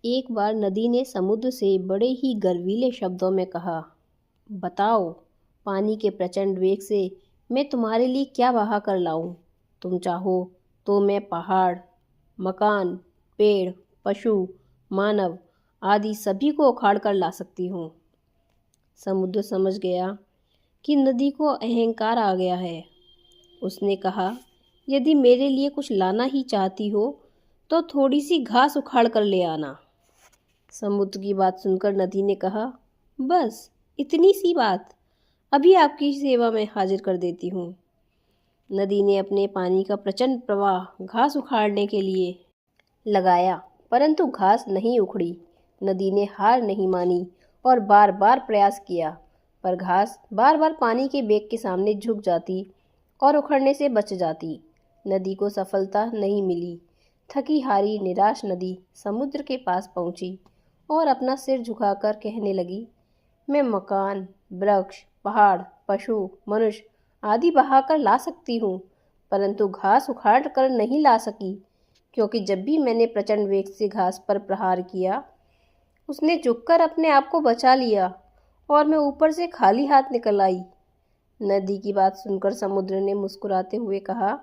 एक बार नदी ने समुद्र से बड़े ही गर्वीले शब्दों में कहा, बताओ, पानी के प्रचंड वेग से मैं तुम्हारे लिए क्या बहा कर लाऊं? तुम चाहो तो मैं पहाड़, मकान, पेड़, पशु, मानव आदि सभी को उखाड़ कर ला सकती हूँ। समुद्र समझ गया कि नदी को अहंकार आ गया है। उसने कहा, यदि मेरे लिए कुछ लाना ही चाहती हो तो थोड़ी सी घास उखाड़ कर ले आना। समुद्र की बात सुनकर नदी ने कहा, बस इतनी सी बात, अभी आपकी सेवा में हाजिर कर देती हूँ। नदी ने अपने पानी का प्रचंड प्रवाह घास उखाड़ने के लिए लगाया, परंतु घास नहीं उखड़ी। नदी ने हार नहीं मानी और बार बार प्रयास किया, पर घास बार बार पानी के वेग के सामने झुक जाती और उखड़ने से बच जाती। नदी को सफलता नहीं मिली। थकी हारी निराश नदी समुद्र के पास पहुंची और अपना सिर झुकाकर कहने लगी, मैं मकान, वृक्ष, पहाड़, पशु, मनुष्य आदि बहाकर ला सकती हूँ, परंतु घास उखाड़ कर नहीं ला सकी, क्योंकि जब भी मैंने प्रचंड वेग से घास पर प्रहार किया, उसने झुककर अपने आप को बचा लिया और मैं ऊपर से खाली हाथ निकल आई। नदी की बात सुनकर समुद्र ने मुस्कुराते हुए कहा,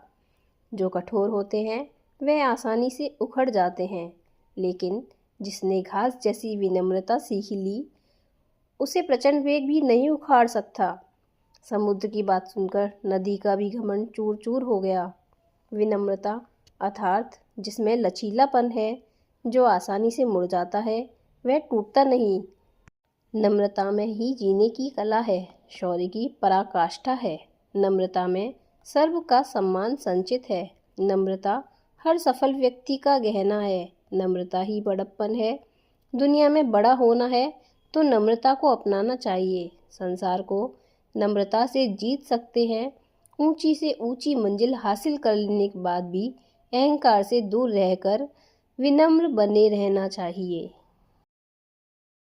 जो कठोर होते हैं वे आसानी से उखड़ जाते हैं, लेकिन जिसने घास जैसी विनम्रता सीख ली, उसे प्रचंड वेग भी नहीं उखाड़ सकता। समुद्र की बात सुनकर नदी का भी घमंड चूर चूर हो गया। विनम्रता अर्थात जिसमें लचीलापन है, जो आसानी से मुड़ जाता है, वह टूटता नहीं। नम्रता में ही जीने की कला है, शौर्य की पराकाष्ठा है। नम्रता में सर्व का सम्मान संचित है। नम्रता हर सफल व्यक्ति का गहना है। नम्रता ही बड़प्पन है। दुनिया में बड़ा होना है तो नम्रता को अपनाना चाहिए। संसार को नम्रता से जीत सकते हैं। ऊंची से ऊंची मंजिल हासिल करने के बाद भी अहंकार से दूर रहकर विनम्र बने रहना चाहिए।